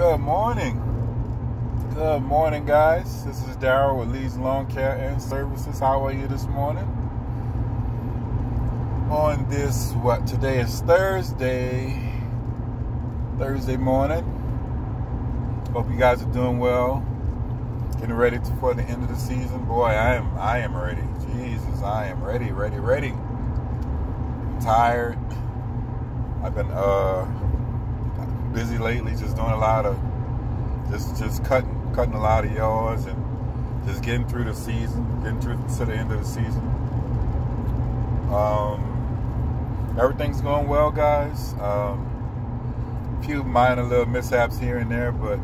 Good morning. Good morning, guys. This is Daryl with Lee's Lawn Care and Services. How are you this morning? On this, today is Thursday morning. Hope you guys are doing well. Getting ready for the end of the season. Boy, I am ready. Jesus, I am ready. I'm tired. I've been busy lately, just doing a lot of just cutting a lot of yards and just getting through the season, getting through to the end of the season. Everything's going well, guys. A few minor little mishaps here and there, but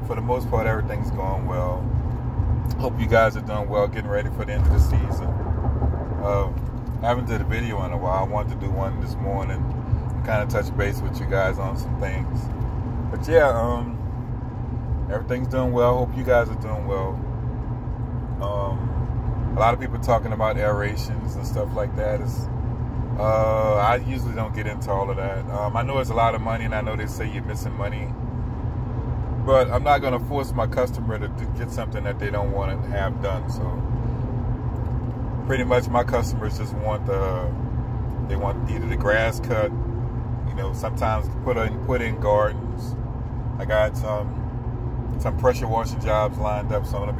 for the most part, everything's going well. Hope you guys are doing well, getting ready for the end of the season. I haven't did a video in a while. I wanted to do one this morning, kind of touch base with you guys on some things. But yeah, everything's doing well. Hope you guys are doing well. A lot of people talking about aerations and stuff like that. I usually don't get into all of that. I know it's a lot of money, and I know they say you're missing money, but I'm not going to force my customer to get something that they don't want to have done. So pretty much my customers just want they want either the grass cut, sometimes put in gardens. I got some pressure washing jobs lined up, so I'm gonna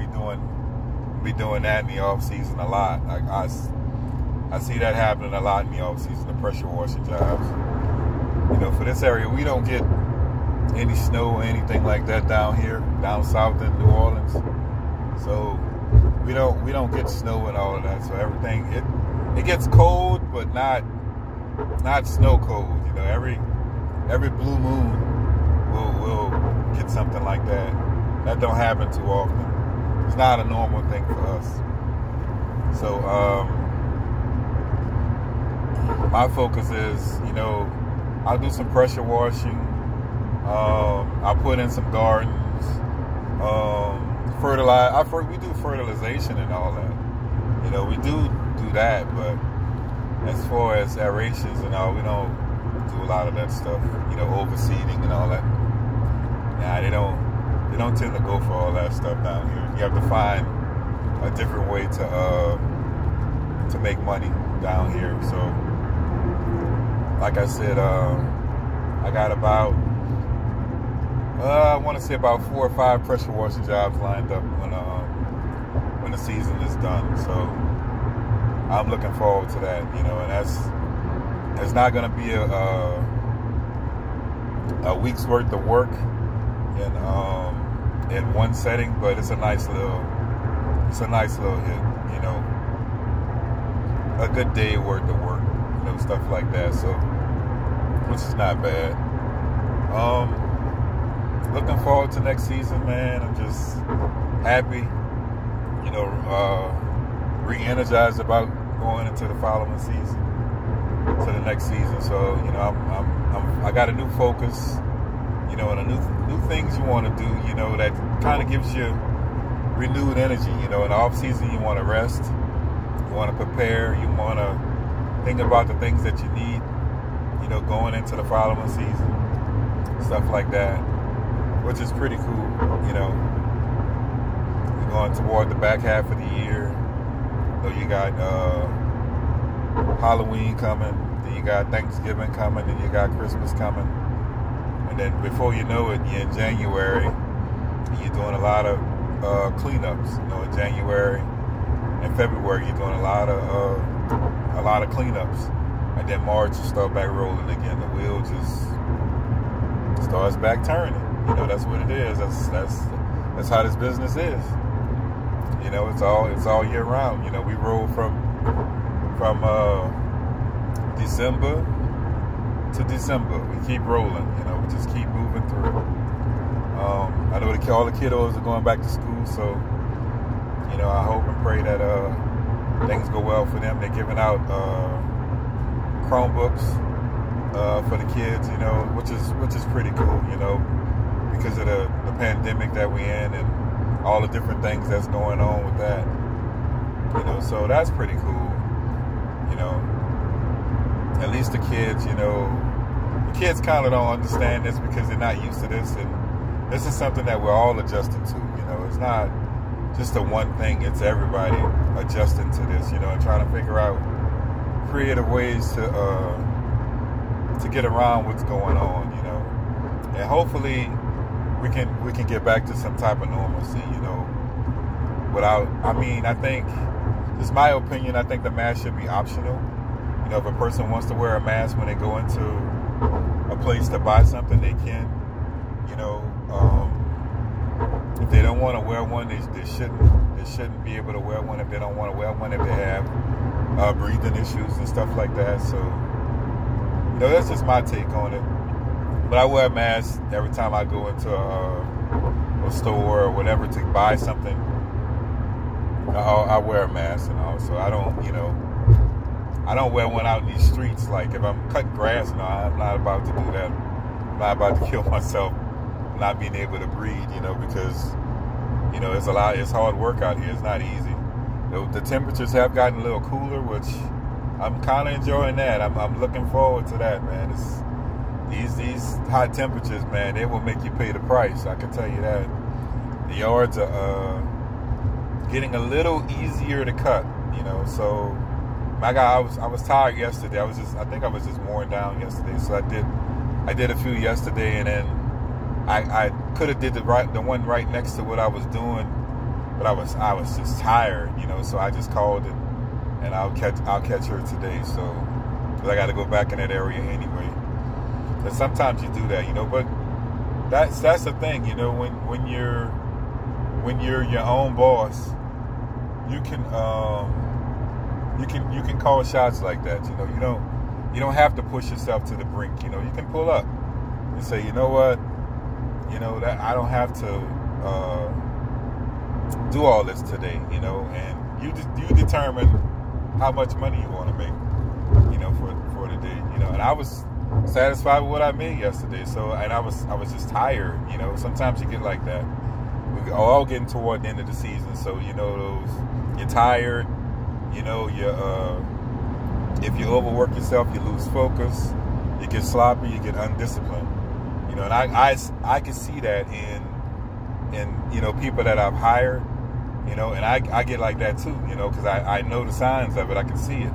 be doing that in the off season a lot. I see that happening a lot in the off season, the pressure washing jobs. For this area, we don't get any snow or anything like that down here, down south in New Orleans. So we don't get snow and all of that. So everything it gets cold, but not snow cold. Every blue moon we'll get something like that. That don't happen too often. It's not a normal thing for us. So my focus is, I'll do some pressure washing. I'll put in some gardens. Fertilize. We do fertilization and all that. We do that, but as far as aerations and all, we don't do a lot of that stuff. Overseeding and all that. Nah, they don't tend to go for all that stuff down here. You have to find a different way to make money down here. So, like I said, I got about I want to say about 4 or 5 pressure washing jobs lined up when the season is done. So I'm looking forward to that. And it's not going to be a week's worth of work in one setting, but it's a nice little hit. A good day worth of work, stuff like that. So, which is not bad. Looking forward to next season, man. I'm just happy, re-energized about going into the following season, to the next season. So, I got a new focus, and a new things you want to do, that kind of gives you renewed energy. In the off season, you want to rest, you want to prepare, you want to think about the things that you need, going into the following season, stuff like that, which is pretty cool. You're going toward the back half of the year. So you got Halloween coming, then you got Thanksgiving coming, then you got Christmas coming, and then before you know it, you're in January, and you're doing a lot of cleanups. In January and February, you're doing a lot of cleanups, and then March you start back rolling again. The wheel just starts back turning. That's what it is. That's how this business is. It's all year round. We roll from December to December. We keep rolling. We just keep moving through. I know all the kiddos are going back to school, so I hope and pray that things go well for them. They're giving out Chromebooks for the kids, which is pretty cool, because of the pandemic that we're in and all the different things that's going on with that. So that's pretty cool. At least the kids, the kids kind of don't understand this because they're not used to this, and this is something that we're all adjusting to. You know, it's not just a one thing. It's everybody adjusting to this. You know, and trying to figure out creative ways to get around what's going on. You know, and hopefully we can get back to some type of normalcy. You know, without. I mean, I think, it's my opinion. I think the mask should be optional. You know, if a person wants to wear a mask when they go into a place to buy something, they can. You know, if they don't want to wear one, they shouldn't be able to wear one if they don't want to wear one, if they have breathing issues and stuff like that. So, you know, that's just my take on it. But I wear a mask every time I go into a store or whatever to buy something. I wear a mask and all, so I don't, you know, I don't wear one out in these streets. Like if I'm cutting grass, no, I'm not about to do that. I'm not about to kill myself not being able to breathe, you know, because, you know, it's hard work out here. It's not easy. The temperatures have gotten a little cooler, which I'm kind of enjoying that. I'm looking forward to that, man. These high temperatures, man, they will make you pay the price. I can tell you that. The yards are getting a little easier to cut, you know. So I was tired yesterday. I think I was just worn down yesterday. So I did a few yesterday, and then I could have did the one right next to what I was doing, but I was just tired, you know. So I just called it, and I'll catch her today. So, because I got to go back in that area anyway. And sometimes you do that, you know. But that's the thing, you know. When you're your own boss, you can call shots like that. You know, you don't have to push yourself to the brink. You know, you can pull up and say, you know what, you know, that I don't have to do all this today. You know, and you determine how much money you want to make. You know, for the day. You know, and I was satisfied with what I made yesterday. So, and I was just tired. You know, sometimes you get like that. We're all getting toward the end of the season, so you know you're tired. You know, if you overwork yourself, you lose focus. You get sloppy. You get undisciplined. You know, and I can see that in you know, people that I've hired. You know, and I get like that too. You know, because I know the signs of it. I can see it.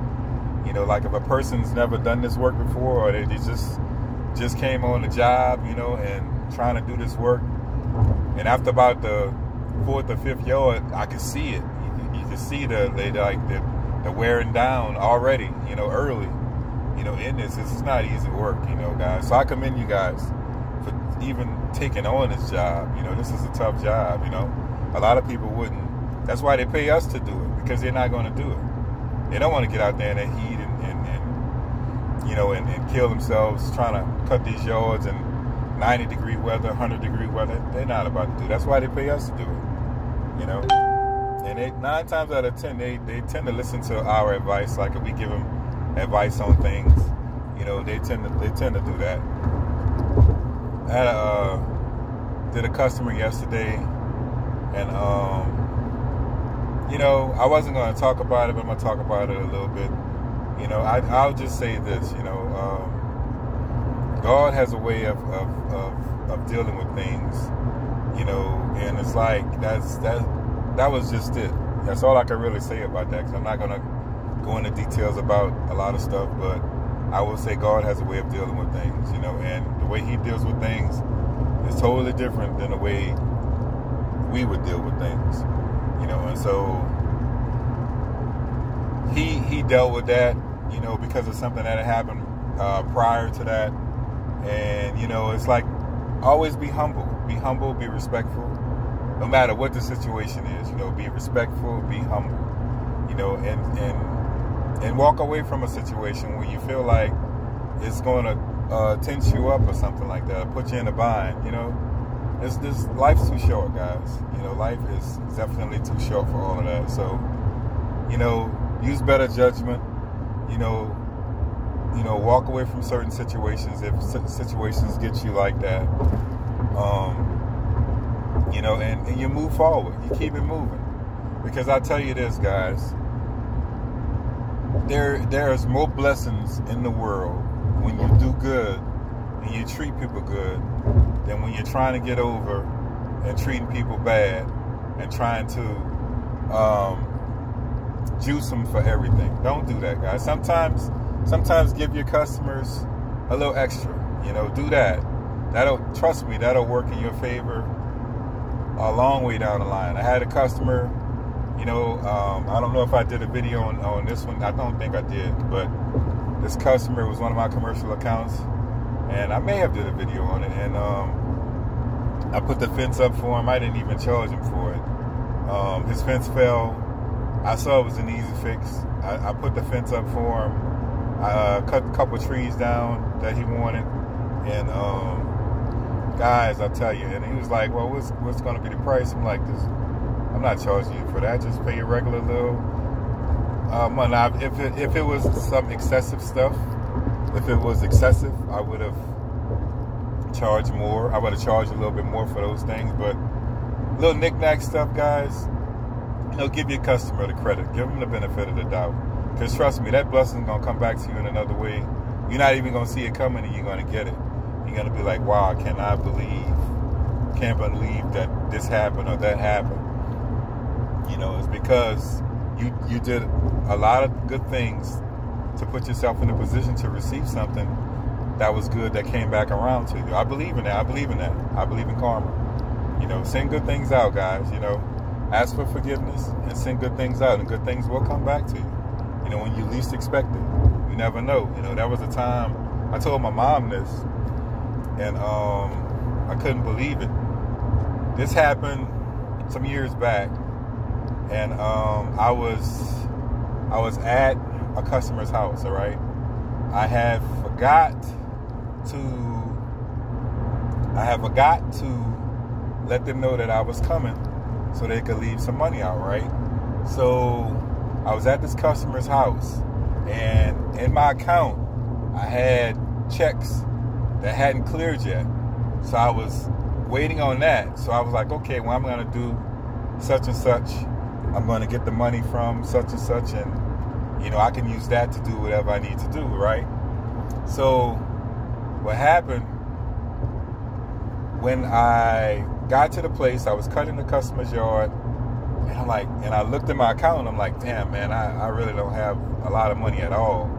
You know, like if a person's never done this work before, or they just came on the job, you know, and trying to do this work. And after about the 4th or 5th yard, I can see it. You can see the wearing down already, you know, early, you know, in this. This is not easy work, you know, guys. So I commend you guys for even taking on this job. You know, this is a tough job, you know. A lot of people wouldn't. That's why they pay us to do it, because they're not going to do it. They don't want to get out there in that heat and you know, and kill themselves trying to cut these yards in 90-degree weather, 100-degree weather. They're not about to do it. That's why they pay us to do it, you know. And 9 times out of 10, they tend to listen to our advice. Like if we give them advice on things, you know, they tend to do that. I did a customer yesterday, and you know, I wasn't going to talk about it, but I'm going to talk about it a little bit. You know, I'll just say this, you know, God has a way of dealing with things, you know, and it's like that was just it. That's all I can really say about that, because I'm not going to go into details about a lot of stuff, but I will say God has a way of dealing with things, you know, and the way he deals with things is totally different than the way we would deal with things, you know. And so he dealt with that, you know, because of something that had happened prior to that. And, you know, it's like, always be humble, be respectful, no matter what the situation is. You know, be respectful, be humble, you know, and walk away from a situation where you feel like it's going to tense you up or something like that, or put you in a bind. You know, this life's too short, guys. You know, life is definitely too short for all of that. So, you know, use better judgment. You know, walk away from certain situations if situations get you like that. You know, and you move forward. You keep it moving. Because I tell you this, guys, there's more blessings in the world when you do good and you treat people good than when you're trying to get over and treating people bad and trying to juice them for everything. Don't do that, guys. Sometimes give your customers a little extra. Do that. Trust me, that'll work in your favor a long way down the line. I had a customer, I don't know if I did a video on this one. I don't think I did, but this customer was one of my commercial accounts, and I may have did a video on it, and I put the fence up for him. I didn't even charge him for it. His fence fell. I saw it was an easy fix. I put the fence up for him. I cut a couple trees down that he wanted, and guys, I'll tell you, and he was like, well, what's going to be the price? I'm like, I'm not charging you for that. Just pay your regular little money. If it was some excessive stuff, if it was excessive, I would have charged more. I would have charged a little bit more for those things. But little knick-knack stuff, guys, give your customer the credit. Give them the benefit of the doubt. Because trust me, that blessing's going to come back to you in another way. You're not even going to see it coming, and you're going to get it. You're going to be like, wow, I can't believe that this happened or that happened. It's because you did a lot of good things to put yourself in a position to receive something that was good that came back around to you. I believe in that. I believe in karma. Send good things out, guys. Ask for forgiveness and send good things out, and good things will come back to you. When you least expect it. You never know. There was a time I told my mom this, and I couldn't believe it. This happened some years back, and I was at a customer's house. All right, I had forgot to let them know that I was coming, so they could leave some money out. Right, so I was at this customer's house, and in my account, I had checks that hadn't cleared yet. So I was waiting on that. So I was like, okay, well, I'm going to do such and such. I'm going to get the money from such and such, and, I can use that to do whatever I need to do, right? So what happened, when I got to the place, I was cutting the customer's yard, and I looked at my account, and I'm like, damn, man, I really don't have a lot of money at all.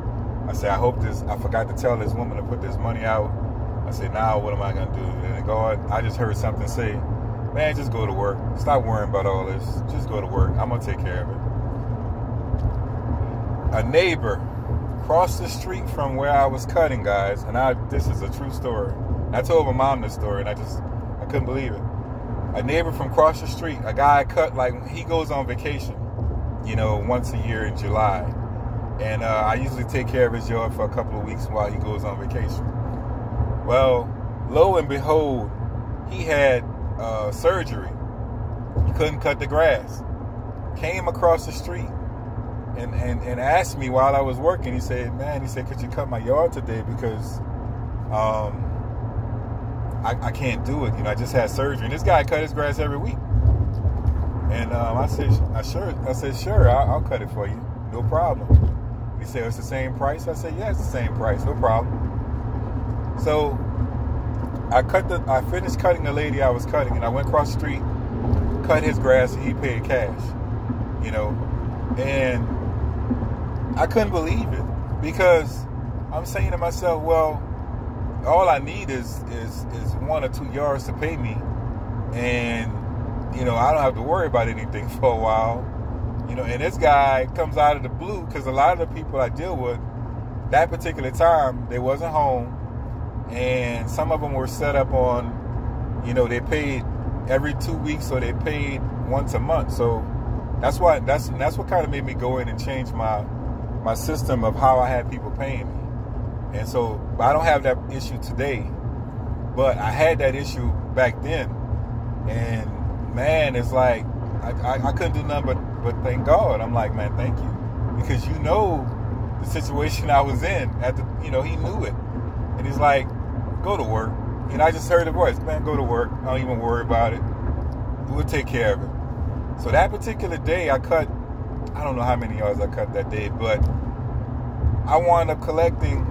I said, I forgot to tell this woman to put this money out. I said, now what am I going to do? And God, I just heard something say, man, just go to work. Stop worrying about all this. Just go to work. I'm going to take care of it. A neighbor crossed the street from where I was cutting, guys, and this is a true story. I told my mom this story, and I couldn't believe it. A neighbor from across the street, a guy I cut, he goes on vacation, once a year in July. And I usually take care of his yard for a couple of weeks while he goes on vacation. Well, lo and behold, he had surgery. He couldn't cut the grass. Came across the street and asked me while I was working. He said, could you cut my yard today? Because I can't do it. I just had surgery. And this guy cut his grass every week. And I said, sure, I'll cut it for you. No problem. He said, it's the same price? I said, yeah, it's the same price. No problem. So I finished cutting the lady I was cutting, and I went across the street, cut his grass, and he paid cash. And I couldn't believe it, because I'm saying to myself, well, all I need is 1 or 2 yards to pay me, and I don't have to worry about anything for a while. And this guy comes out of the blue, because a lot of the people I deal with, that particular time, they wasn't home, and some of them were set up on, they paid every 2 weeks, so they paid once a month. So that's what kind of made me go in and change my system of how I had people paying me. And so I don't have that issue today, but I had that issue back then. And man, it's like I couldn't do nothing but thank God. I'm like, man, thank you, because the situation I was in he knew it, and he's like, go to work. And I just heard the voice, man, go to work. Don't even worry about it. We'll take care of it. So that particular day, I don't know how many yards I cut that day, but I wound up collecting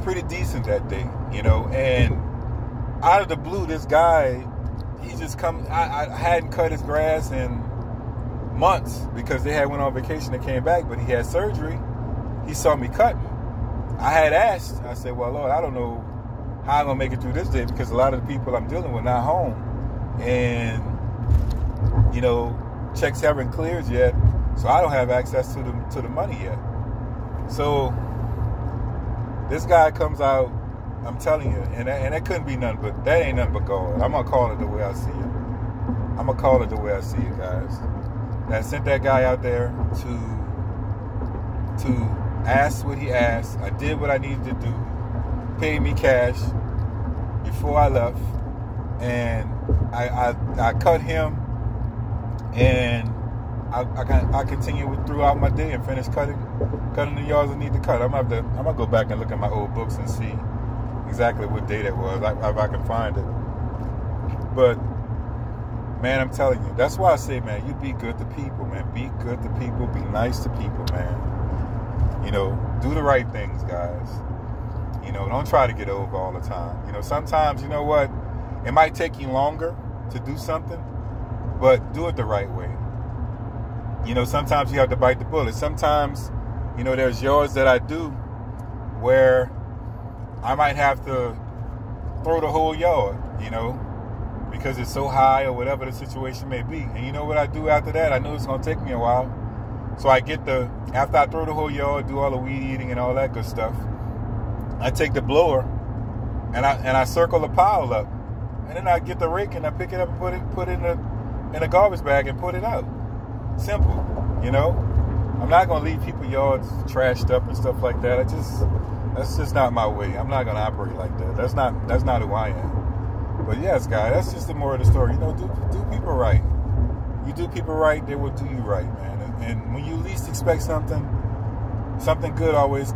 pretty decent that day, you know. And out of the blue, this guy, he just come. I hadn't cut his grass in months because they had went on vacation and came back, but he had surgery. He saw me cutting. I had asked. I said, "Well, Lord, I don't know how I'm gonna make it through this day because a lot of the people I'm dealing with not home, and you know, checks haven't cleared yet, so I don't have access to the money yet." So this guy comes out. I'm telling you, and that couldn't be nothing but that ain't nothing but God. I'm gonna call it the way I see it. I'm gonna call it the way I see it, guys. I sent that guy out there to ask what he asked. I did what I needed to do. Paid me cash before I left, and I cut him, and I continued throughout my day and finished cutting the yards I need to cut. I'm gonna go back and look at my old books and see exactly what day that was, if I can find it. But man, I'm telling you, that's why I say, man, you be good to people, man. Be good to people. Be nice to people, man. You know, do the right things, guys. You know, don't try to get over all the time. You know, sometimes, you know what? It might take you longer to do something, but do it the right way. You know, sometimes you have to bite the bullet. Sometimes, you know, there's yards that I do where I might have to throw the whole yard, you know, because it's so high or whatever the situation may be. And you know what I do after that? I know it's going to take me a while. So I get after I throw the whole yard, do all the weed eating and all that good stuff, I take the blower and I circle the pile up. And then I get the rake and I pick it up and put it in a garbage bag and put it out. Simple, you know. I'm not going to leave people's yards trashed up and stuff like that. That's just not my way. I'm not going to operate like that. That's not who I am. But yes, guys, that's just the moral of the story. You know, do people right. You do people right, they will do you right, man. And when you least expect something good always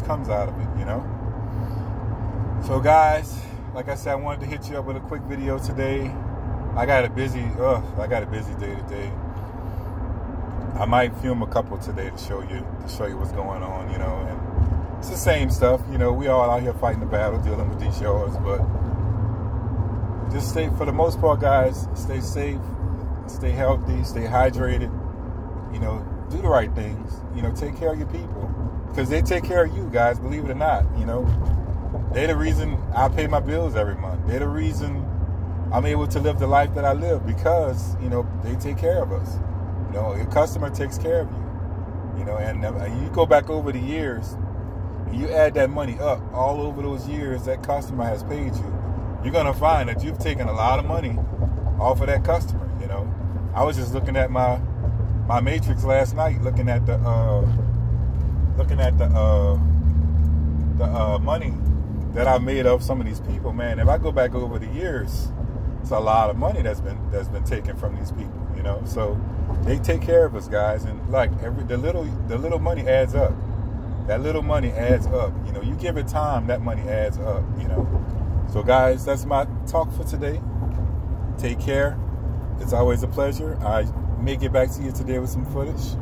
comes out of it, you know. So guys, like I said, I wanted to hit you up with a quick video today. I got a busy day today. I might film a couple today to show you what's going on, you know. And it's the same stuff, you know. We all out here fighting the battle, dealing with these yards, but just stay, for the most part, guys, stay safe, stay healthy, stay hydrated, you know, do the right things, you know, take care of your people, because they take care of you, guys, believe it or not, you know. They're the reason I pay my bills every month. They're the reason I'm able to live the life that I live, because, you know, they take care of us. You know, your customer takes care of you, you know, and you go back over the years, and you add that money up all over those years that customer has paid you, you're going to find that you've taken a lot of money off of that customer, you know. I was just looking at my matrix last night, looking at the money that I made off some of these people, man. If I go back over the years, it's a lot of money that's been taken from these people, you know. So they take care of us, guys, and like the little money adds up. That little money adds up, you know. You give it time, that money adds up, you know. So guys, that's my talk for today. Take care. It's always a pleasure. I may get back to you today with some footage,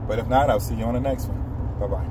but if not, I'll see you on the next one. Bye-bye.